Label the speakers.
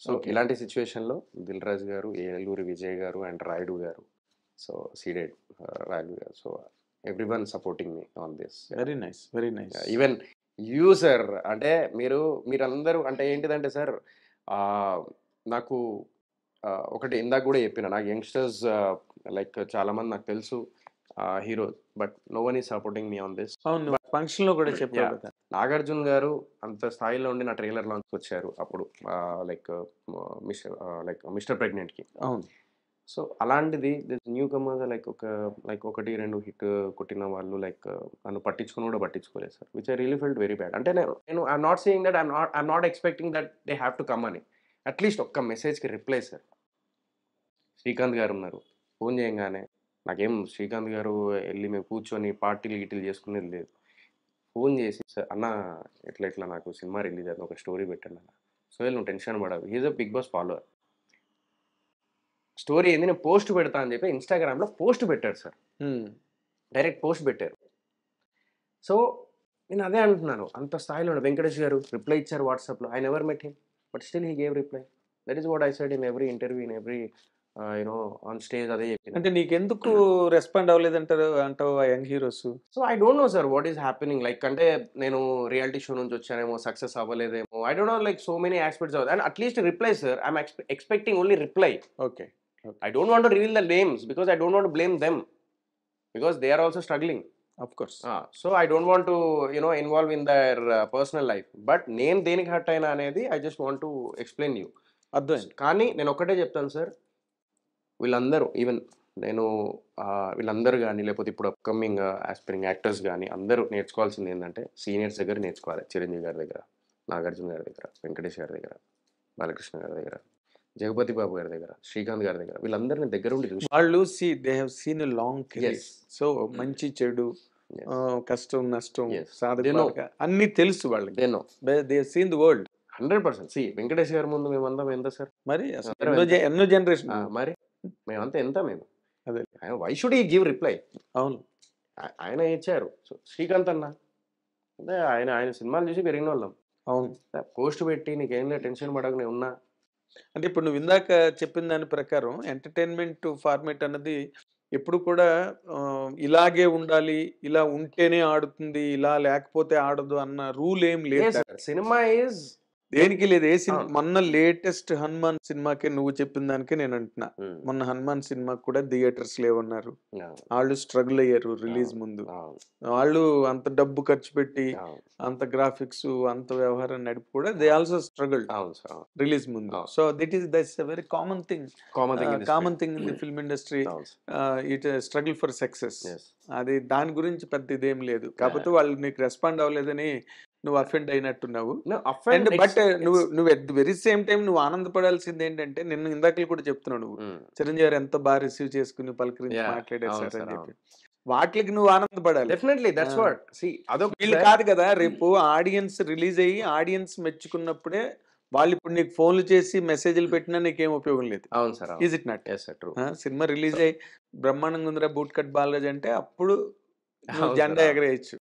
Speaker 1: So
Speaker 2: okay.
Speaker 1: ఇలాంటి సిచ్యువేషన్‌లో 'దిల్ రాజు' గారు, ఏలూరి విజయ్ గారు అండ్ రాయుడు గారు. సో సీడెడ్ రాయుడు గారు. So everyone supporting me on this.
Speaker 2: Very nice. Very nice.
Speaker 1: Even you sir అంటే మీరందరూ అంటే ఏంటిదంటే సార్ నాకు ఒకటి ఇందాక గూడా చెప్పిన. నాకు యంగ్‌స్టర్స్ లైక్ చాలామంది నాకు తెలుసు heroes. But no one is supporting me on this.
Speaker 2: అవును. ఫంక్షన్‌లో కూడా చెప్పావు
Speaker 1: యాహ్!
Speaker 2: కదా!
Speaker 1: నాగార్జున గారు అంత స్థాయిలో ఉండి నా ట్రైలర్ లాంచ్‌కొచ్చారు అప్పుడు. లైక్ మిస్టర్ ప్రెగ్నెంట్‌కి.
Speaker 2: అవును.
Speaker 1: సో అలాంటిది న్యూ కమర్స్ లైక్ 1, 2 హిట్ కొట్టిన వాళ్ళు నన్ను పట్టించుకొని కూడా పట్టించుకోలేదు sir. Which I really felt very bad. అంటే నేను I'm not saying that I'm not expecting that they have to come అని. అట్‌లీస్ట్ ఒక్క మెసేజ్‌కి రిప్లై సార్. శ్రీకాంత్ గారున్నారు. ఫోను చేయంగానే నాకేం శ్రీకాంత్ గారు ఎళ్లి మేము కూర్చొని పార్టీలు, గీటీలు చేసుకునేది లేదు. ఫోను చేసి "సార్ అన్న ఇట్లా నాకు సినిమా రిలీజ్ అవుతుంది. ఒక స్టోరీ పెట్టండి అన్న." "సోహెల్ నువ్వు టెన్షన్ పడకు. He is a Bigg Boss follower." Story ఏంది నేను పోస్ట్ పెడతా అని చెప్పి ఇన్‌స్టాగ్రామ్‌లో పోస్ట్ పెట్టాడు సార్.
Speaker 2: హ్మ్.
Speaker 1: డైరెక్ట్ పోస్ట్ పెట్టారు. సో, నేను అదే అంటున్నాను. అంత స్థాయిలో వెంకటేష్ గారు రిప్లై ఇచ్చారు వాట్సాప్‌లో. I never met him. But still he gave reply. That is what I said in every interview, in every on stage అదే చెప్పిన.
Speaker 2: అంటే నీకెందుకు రెస్పాండ్ అంటావు ఆ young heroes?
Speaker 1: So, I don't know sir what is happening. Like అంటే నేను reality show నుంచి వచ్చానేమో, సక్సెస్ అవ్వలేదేమో. I don't know like so many aspects of and at least reply sir. I am expecting only reply.
Speaker 2: Okay. Okay.
Speaker 1: I don't want to reveal the names because I don't want to blame them because they are also struggling.
Speaker 2: Of course.
Speaker 1: So I don't want to involve in their personal life. But నేను దేనికి hurt అయినా అనేది I just want to explain you.
Speaker 2: అర్థమైంది.
Speaker 1: కానీ నేను ఒక్కటే చెప్తాను sir. వీళ్ళందరూ ఈవెన్ నేను వీళ్ళందరూ గాని లేకపోతే ఇప్పుడు అప్‌కమింగ్ యాస్పిరింగ్ యాక్టర్స్ గాని అందరూ నేర్చుకోవాల్సింది ఏందంటే సీనియర్స్ దగ్గర నేర్చుకోవాలి. చిరంజీవి గారి దగ్గర, నాగార్జున గారి దగ్గర, వెంకటేష్ గారి దగ్గర, బాలకృష్ణ గారి దగ్గర, జగపతి బాబు గారి దగ్గర, శ్రీకాంత్ గారి దగ్గర వీళ్ళందరిని దగ్గరుండి చూసి
Speaker 2: వాళ్ళు they have seen a long career.
Speaker 1: Yes.
Speaker 2: So మంచి చెడు,
Speaker 1: Yes.
Speaker 2: కష్టం, నష్టం,
Speaker 1: Yes.
Speaker 2: సాధక
Speaker 1: They know.
Speaker 2: బాధక అన్నీ తెలుసు వాళ్ళకి.
Speaker 1: They know.
Speaker 2: They have seen the world.
Speaker 1: 100%. Venkatesh గారి ముందు మేమందరం ఎంత సార్?
Speaker 2: మరి అసలు
Speaker 1: అందరం
Speaker 2: ఎన్నో
Speaker 1: ఎంత?
Speaker 2: ఎన్నో జనరేషన్.
Speaker 1: మరి మేమంతా ఎంత మేము?
Speaker 2: అదే.
Speaker 1: Why should he give reply?
Speaker 2: అవును.
Speaker 1: ఆయన ఇచ్చారు. సో, శ్రీకాంత్ అన్న అంటే ఆయన ఆయన సినిమాలు చూసి పెరిగినోళ్ళం.
Speaker 2: అవును.
Speaker 1: పోస్ట్ పెట్టి నీకేం లేదు టెన్షన్ పడకు నేను ఉన్నా.
Speaker 2: అంటే ఇప్పుడు నువ్వు ఇందాక చెప్పిన దాని ప్రకారం ఎంటర్‌టైన్‌మెంట్ ఫార్మాట్ అన్నది ఎప్పుడు కూడా ఇలాగే ఉండాలి, ఇలా ఉంటేనే ఆడుతుంది, ఇలా లేకపోతే ఆడదు అన్న రూల్ ఏం లేదు.
Speaker 1: Yes, సినిమా ఈజ్
Speaker 2: దేనికి లేదు. ఏ సినిమా
Speaker 1: అవును.
Speaker 2: మొన్న లేటెస్ట్ 'హనుమాన్' సినిమాకే నువ్వు చెప్పిన దానికే నేను అంటున్నా. మొన్న 'హనుమాన్' సినిమాకి కూడా థియేటర్స్ లేవన్నారు. ఆళ్ళు స్ట్రగుల్ అయ్యారు రిలీజ్ ముందు. వాళ్ళు అంత డబ్బు ఖర్చు పెట్టి, అంత గ్రాఫిక్స్, అంత వ్యవహారం నడిపి కూడా దే ఆల్సో స్ట్రగుల్డ్
Speaker 1: అవును సార్.
Speaker 2: రిలీజ్ ముందు.
Speaker 1: అవును.
Speaker 2: So that's a very common thing. Common thing in the film industry.
Speaker 1: అవును.
Speaker 2: It struggle for success.
Speaker 1: Yes.
Speaker 2: అది దాని గురించి పెద్ద ఇదేం లేదు. కాకపోతే వాళ్ళు నీకు రెస్పాండ్ అవ్వలేదని నువ్వు అఫెండ్ అయినట్టున్నావు.
Speaker 1: No,
Speaker 2: అండ్
Speaker 1: offend
Speaker 2: బట్ నువ్వు at the very same time నువ్వు ఆనందపడాల్సింది ఏంటంటే నిన్ను ఇందాకలు కూడా చెప్తున్నావు నువ్వు. చిరంజీవి గారు ఎంత బాగా రిసీవ్ చేసుకుని పలకరించి
Speaker 1: Yeah.
Speaker 2: మాట్లాడారు
Speaker 1: అవును
Speaker 2: సార్
Speaker 1: సార్,
Speaker 2: అని చెప్పి. వాటికి నువ్వు ఆనందపడాలి.
Speaker 1: Definitely that's what. అదొక
Speaker 2: వీళ్ళు కాదు కదా, రేపు ఆడియన్స్ రిలీజ్ అయ్యి ఆడియన్స్ మెచ్చుకున్నప్పుడే వాళ్ళు ఇప్పుడు నీకు ఫోన్లు చేసి మెసేజ్లు పెట్టినా నీకేం ఉపయోగం లేదు.
Speaker 1: అవును sir.
Speaker 2: Is it not?
Speaker 1: Yes sir, true.
Speaker 2: Cinema release అయ్యి బ్రహ్మాండంగా ఉందిరా బూట్ కట్ బాలరాజ్ అంటే అప్పుడు నువ్వు
Speaker 1: అవును
Speaker 2: జెండా
Speaker 1: సార్.
Speaker 2: ఎగరేయచ్చు.